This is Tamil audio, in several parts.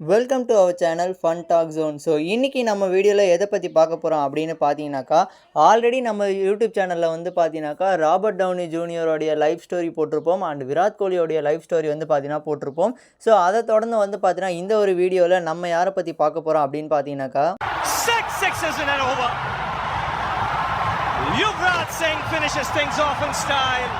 Welcome to our channel fun talk zone. So இன்றைக்கி நம்ம வீடியோவில் எதை பற்றி பார்க்க போகிறோம் அப்படின்னு பார்த்தீங்கன்னாக்கா, ஆல்ரெடி நம்ம யூடியூப் சேனலில் வந்து பார்த்தீங்கன்னாக்கா ராபர்ட் டவுனி ஜூனியரோடைய லைஃப் ஸ்டோரி போட்டிருப்போம் அண்ட் விராட் கோலியோடைய லைஃப் ஸ்டோரி வந்து பார்த்தீங்கன்னா போட்டிருப்போம். ஸோ அதை தொடர்ந்து வந்து பார்த்தீங்கன்னா இந்த ஒரு வீடியோவில் நம்ம யாரை பற்றி பார்க்க போகிறோம் அப்படின்னு பார்த்தீங்கன்னாக்கா, Yuvraj Singh finishes things off in style.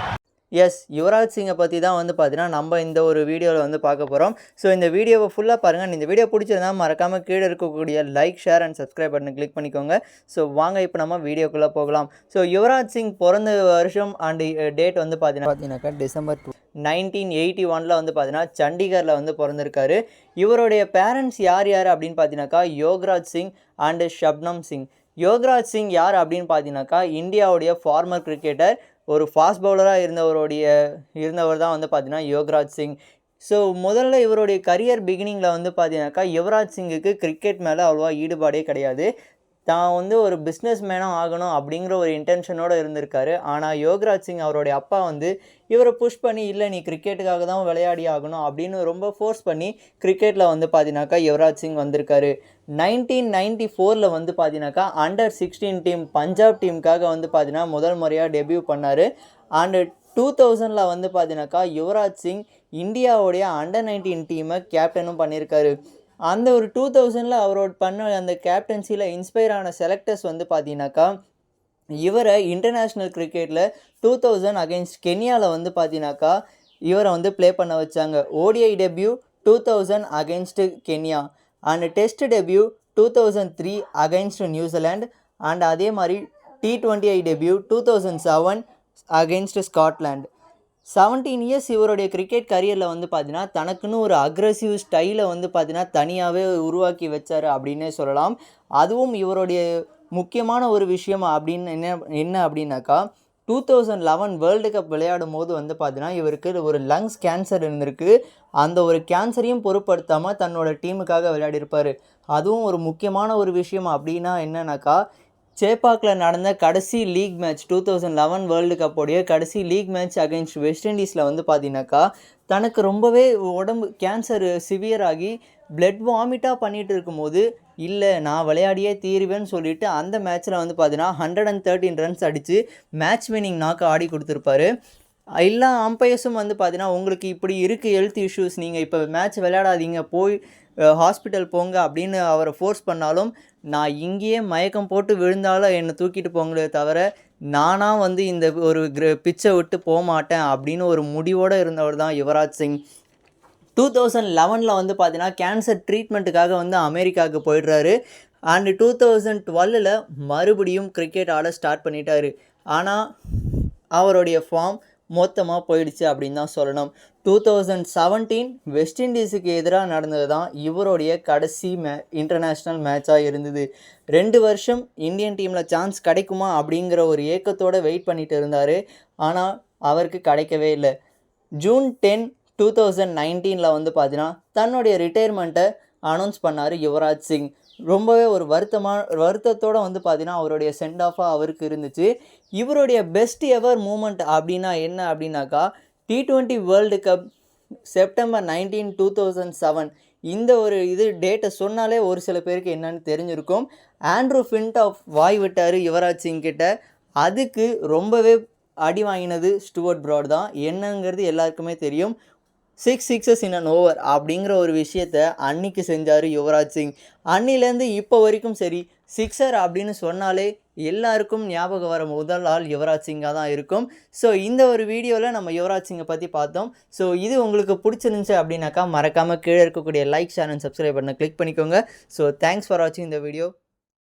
Yes, Yuvraj சிங்கை பற்றி தான் வந்து பார்த்தீங்கன்னா நம்ம இந்த ஒரு வீடியோவில் வந்து பார்க்க போகிறோம். ஸோ இந்த வீடியோவை ஃபுல்லாக பாருங்கள். இந்த வீடியோ பிடிச்சிருந்தால் மறக்காமல் கீழே இருக்கக்கூடிய லைக், ஷேர் அண்ட் சப்ஸ்கிரைப் பட்டனை கிளிக் பண்ணிக்கோங்க. ஸோ வாங்க இப்போ நம்ம வீடியோக்குள்ளே போகலாம். ஸோ யுவராஜ் சிங் பிறந்த வருஷம் அண்ட் டேட் வந்து பார்த்தீங்கன்னாக்கா டிசம்பர் 1981 வந்து பார்த்தீங்கன்னா சண்டிகரில் வந்து பிறந்திருக்காரு. இவருடைய பேரண்ட்ஸ் யார் அப்படின்னு பார்த்தீங்கன்னாக்கா யோகராஜ் சிங் அண்டு ஷப்னம் சிங். யோகராஜ் சிங் யார் அப்படின்னு பார்த்தீங்கன்னாக்கா இந்தியாவுடைய ஃபார்மர் கிரிக்கெட்டர், ஒரு ஃபாஸ்ட் பவுலராக இருந்தவர் தான் வந்து பார்த்தீங்கன்னா யோகராஜ் சிங். ஸோ முதல்ல இவருடைய கரியர் பிகினிங்கில் வந்து பார்த்தீங்கன்னாக்கா யுவராஜ் சிங்குக்கு கிரிக்கெட் மேலே அவ்வளோவா ஈடுபாடே கிடையாது. தான் வந்து ஒரு பிஸ்னஸ் மேனாக ஆகணும் அப்படிங்கிற ஒரு இன்டென்ஷனோடு இருந்திருக்காரு. ஆனால் யோகராஜ் சிங் அவருடைய அப்பா வந்து இவரை புஷ் பண்ணி, இல்லை நீ கிரிக்கெட்டுக்காக தான் விளையாடி ஆகணும் அப்படின்னு ரொம்ப ஃபோர்ஸ் பண்ணி கிரிக்கெட்டில் வந்து பார்த்தீங்கன்னாக்கா யுவராஜ் சிங் வந்திருக்காரு. 1994 வந்து பார்த்தீங்கன்னாக்கா அண்டர் 16 டீம் பஞ்சாப் டீமுக்காக வந்து பார்த்தீங்கன்னா முதல் முறையாக டெபியூ பண்ணார். அண்டு 2000 வந்து பார்த்தீங்கன்னாக்கா யுவராஜ் சிங் இந்தியாவுடைய அண்டர் 19 டீமை கேப்டனும் பண்ணியிருக்காரு. அந்த ஒரு 2000 அவரோட பண்ண அந்த கேப்டன்சியில் இன்ஸ்பயர் ஆன செலக்டர்ஸ் வந்து பார்த்தீங்கன்னாக்கா இவரை இன்டர்நேஷ்னல் கிரிக்கெட்டில் 2000 அகெயின்ஸ்ட் கென்யாவில் வந்து பார்த்தீங்கன்னாக்கா இவரை வந்து ப்ளே பண்ண வச்சாங்க. ODI debut 2000 against Kenya and test debut 2003 against New Zealand and அதே மாதிரி T20 debut 2007 against Scotland. 17 years இவருடைய கிரிக்கெட் கரியரில் வந்து பார்த்தீங்கன்னா தனக்குன்னு ஒரு அக்ரெசிவ் ஸ்டைலை வந்து பார்த்தீங்கன்னா தனியாகவே உருவாக்கி வச்சார் அப்படின்னே சொல்லலாம். அதுவும் இவருடைய முக்கியமான ஒரு விஷயம் அப்படின்னு என்ன அப்படின்னாக்கா 2011 வேர்ல்டு கப் விளையாடும் போது வந்து பார்த்தீங்கன்னா இவருக்கு ஒரு லங்ஸ் கேன்சர் இருந்திருக்கு. அந்த ஒரு கேன்சரையும் பொருட்படுத்தாமல் தன்னோட டீமுக்காக விளையாடிருப்பார். அதுவும் ஒரு முக்கியமான ஒரு விஷயம் அப்படின்னா என்னன்னாக்கா, சேப்பாக்கில் நடந்த கடைசி லீக் மேட்ச் 2011 வேர்ல்டு கப்போடைய கடைசி லீக் மேட்ச் அகெயின்ஸ்ட் வெஸ்ட் இண்டீஸில் வந்து பார்த்தீங்கன்னாக்கா தனக்கு ரொம்பவே உடம்பு கேன்சர் சிவியராகி பிளட் வாமிட்டாக பண்ணிகிட்டு இருக்கும்போது, இல்லை நான் விளையாடியே தீருவேன்னு சொல்லிட்டு அந்த மேட்ச்சில் வந்து பார்த்தீங்கன்னா 113 ரன்ஸ் அடித்து மேட்ச் வின்னிங் நாக்கு ஆடி கொடுத்துருப்பாரு. எல்லா அம்பையர்ஸும் வந்து பார்த்தீங்கன்னா உங்களுக்கு இப்படி இருக்குது ஹெல்த் இஷ்யூஸ், நீங்கள் இப்போ மேட்ச் விளையாடாதீங்க, போய் ஹாஸ்பிட்டல் போங்க அப்படின்னு அவரை ஃபோர்ஸ் பண்ணாலும், நான் இங்கேயே மயக்கம் போட்டு விழுந்தாலும் என்னை தூக்கிட்டு போங்களே தவிர நானாக வந்து இந்த ஒரு பிச்சை விட்டு போக மாட்டேன் அப்படின்னு ஒரு முடிவோடு இருந்தவர் தான் யுவராஜ் சிங். 2011 வந்து பார்த்தீங்கன்னா கேன்சர் ட்ரீட்மெண்ட்டுக்காக வந்து அமெரிக்காவுக்கு போயிடுறாரு. அண்டு 2012 மறுபடியும் கிரிக்கெட் ஆட ஸ்டார்ட் பண்ணிட்டார். ஆனால் அவருடைய ஃபார்ம் மொத்தமாக போயிடுச்சு அப்படின்னு தான் சொல்லணும். 2017 வெஸ்ட் இண்டீஸுக்கு எதிராக நடந்தது தான் இவருடைய கடைசி இன்டர்நேஷ்னல் மேட்சாக இருந்தது. 2 வருஷம் இந்தியன் டீமில் சான்ஸ் கிடைக்குமா அப்படிங்கிற ஒரு ஏக்கத்தோடு வெயிட் பண்ணிட்டு இருந்தார். ஆனால் அவருக்கு கிடைக்கவே இல்லை. ஜூன் 10 2019 வந்து பார்த்தீங்கன்னா தன்னுடைய ரிட்டையர்மெண்ட்டை அனௌன்ஸ் பண்ணார் யுவராஜ் சிங். ரொம்பவே ஒரு வருத்தத்தோடு வந்து பார்த்தீங்கன்னா அவருடைய சென்ட் ஆஃபாக அவருக்கு இருந்துச்சு. இவருடைய பெஸ்ட் எவர் மூமெண்ட் அப்படின்னா என்ன அப்படின்னாக்கா T20 வேர்ல்டு கப் செப்டம்பர் 19, 2007 இந்த ஒரு டேட்டை சொன்னாலே ஒரு சில பேருக்கு என்னன்னு தெரிஞ்சிருக்கும். ஆண்ட்ரூ ஃபின்டாஃப் வாய் விட்டார் யுவராஜ் சிங் கிட்ட. அதுக்கு ரொம்பவே அடி வாங்கினது ஸ்டூவர்ட் பிராட் தான். என்னங்கிறது எல்லாருக்குமே தெரியும். 6 சிக்ஸஸ் இன் அன் ஓவர் அப்படிங்கிற ஒரு விஷயத்தை அன்னைக்கு செஞ்சார் யுவராஜ் சிங். அன்னிலேருந்து இப்போ வரைக்கும் சரி, சிக்ஸர் அப்படின்னு சொன்னாலே எல்லாருக்கும் ஞாபகம் வர முதல் ஆள் யுவராஜ் சிங்காக தான் இருக்கும். ஸோ இந்த ஒரு வீடியோவில் நம்ம யுவராஜ் சிங்கை பற்றி பார்த்தோம். ஸோ இது உங்களுக்கு பிடிச்சிருந்துச்சு அப்படின்னாக்கா மறக்காமல் கீழே இருக்கக்கூடிய லைக், ஷேர் அண்ட் சப்ஸ்கிரைப் பண்ண கிளிக் பண்ணிக்கோங்க. ஸோ தேங்க்ஸ் ஃபார் வாட்சிங் இந்த வீடியோ.